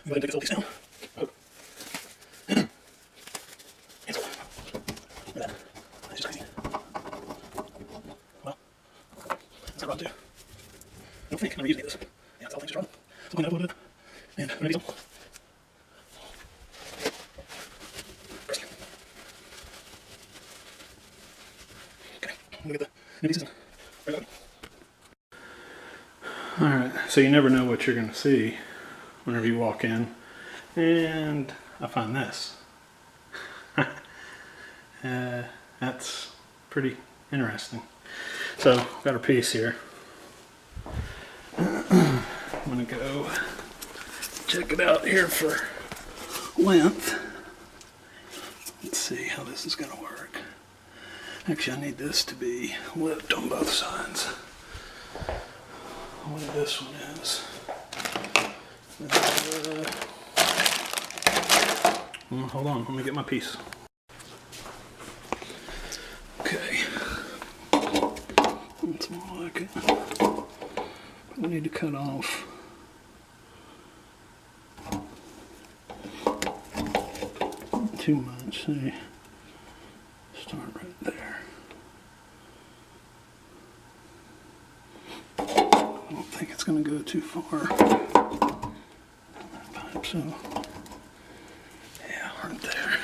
Go ahead and take this old piece down. Oh. Cancel. Look at that. That's just crazy. Well, that's not wrong too. I don't think. I've never used any of this. Yeah, that's all things just wrong. So clean it up a little bit. And put it in diesel. Okay, I'm gonna get the new pieces and right up. Alright, so you never know what you're going to see whenever you walk in. And I find this. That's pretty interesting. So, I've got our piece here. I'm going to go check it out here for length. Let's see how this is going to work. Actually, I need this to be lipped on both sides. What this one is. Hold on, let me get my piece. Okay. That's more like it. I need to cut off too much. See, start right there. I don't think it's going to go too far. That pipe, so yeah, right there.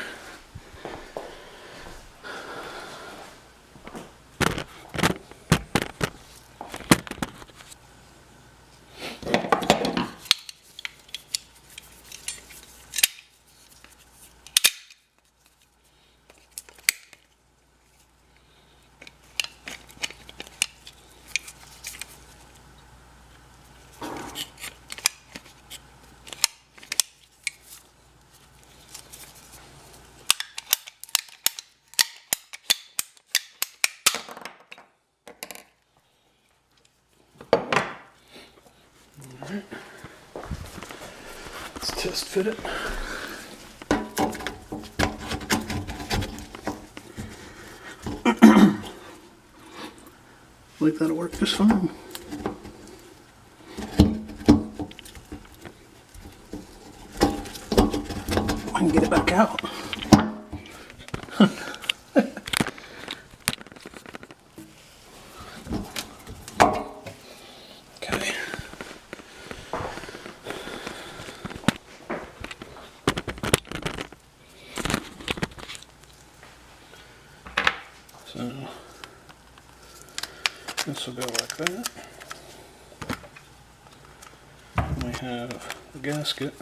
Alright, let's test fit it. I think that'll work just fine. I can get it back out. Okay. So this will go like that. We have the gasket.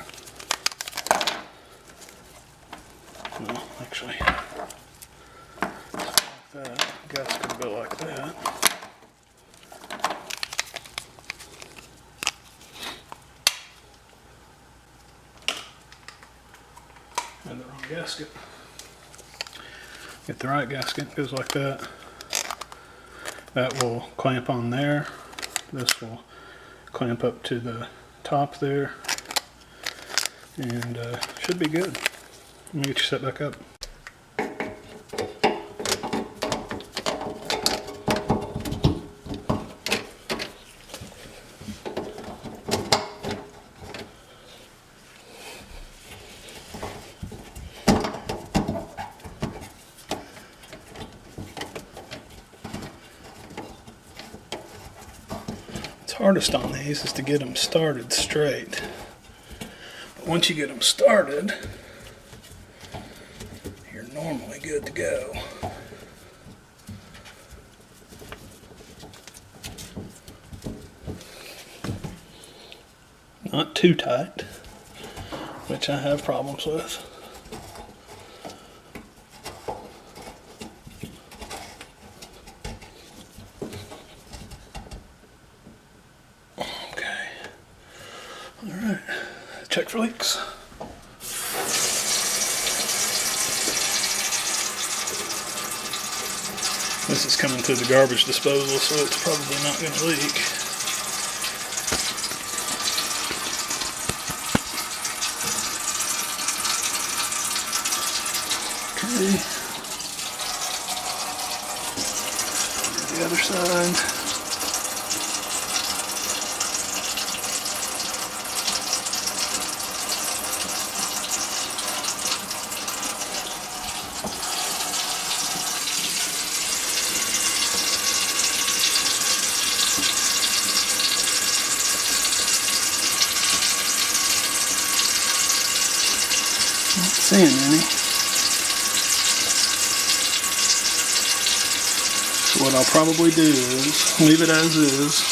Well, actually, like that. The gasket will go like that. And the wrong gasket. Get the right gasket, goes like that. That will clamp on there. This will clamp up to the top there. And should be good. Let me get you set back up. Hardest on these is to get them started straight. But once you get them started, you're normally good to go. Not too tight, which I have problems with. Alright, check for leaks. This is coming through the garbage disposal, so it's probably not going to leak. Okay. The other side. seeing any. So what I'll probably do is leave it as is.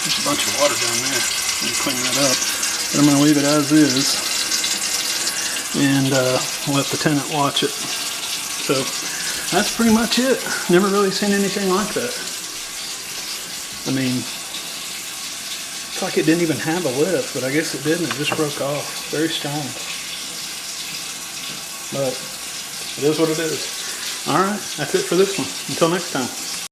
There's a bunch of water down there. Let me clean that up. But I'm going to leave it as is and let the tenant watch it. So that's pretty much it. Never really seen anything like that. I mean, it's like it didn't even have a lift, but I guess it didn't. It just broke off. Very strong. But it is what it is. Alright, that's it for this one. Until next time.